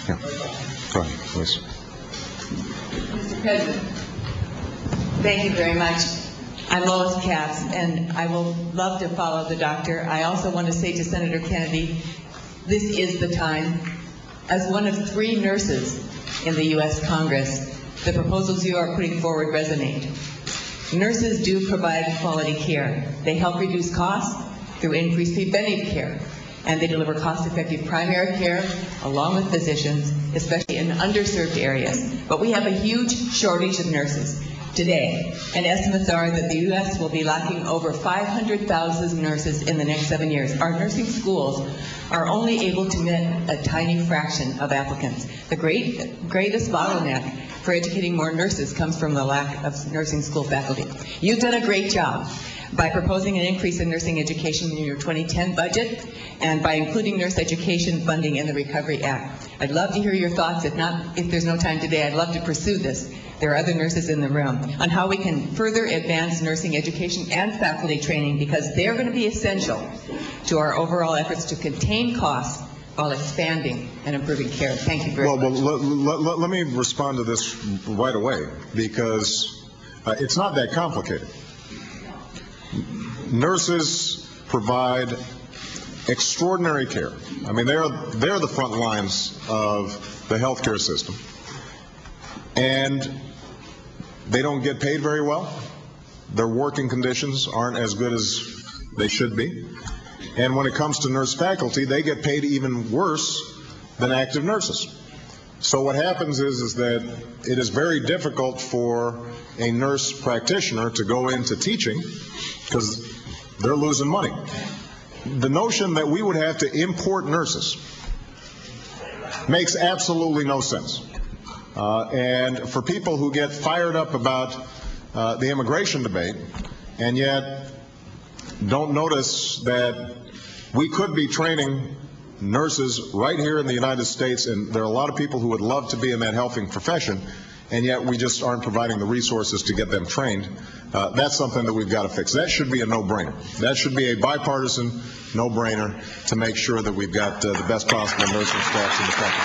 Yeah. Go ahead, please. Mr. President, thank you very much. I'm Lois Katz, and I will love to follow the doctor. I also want to say to Senator Kennedy, this is the time. As one of 3 nurses in the U.S. Congress, the proposals you are putting forward resonate. Nurses do provide quality care. They help reduce costs through increased preventive care, and they deliver cost-effective primary care along with physicians, especially in underserved areas. But we have a huge shortage of nurses today, and estimates are that the U.S. will be lacking over 500,000 nurses in the next 7 years. Our nursing schools are only able to meet a tiny fraction of applicants. The greatest bottleneck for educating more nurses comes from the lack of nursing school faculty. You've done a great job by proposing an increase in nursing education in your 2010 budget and by including nurse education funding in the Recovery Act. I'd love to hear your thoughts. If there's no time today, I'd love to pursue this. There are other nurses in the room on how we can further advance nursing education and faculty training, because they're going to be essential to our overall efforts to contain costs while expanding and improving care. Thank you very much. Well, let me respond to this right away, because it's not that complicated. Nurses provide extraordinary care. I mean, they're the front lines of the healthcare system, and they don't get paid very well. Their working conditions aren't as good as they should be. And when it comes to nurse faculty, they get paid even worse than active nurses. So what happens is that it is very difficult for a nurse practitioner to go into teaching because they're losing money. The notion that we would have to import nurses makes absolutely no sense. And for people who get fired up about the immigration debate and yet don't notice that we could be training nurses right here in the United States, and there are a lot of people who would love to be in that helping profession, and yet we just aren't providing the resources to get them trained. That's something that we've got to fix. That should be a no-brainer. That should be a bipartisan no-brainer to make sure that we've got the best possible nursing staffs in the country.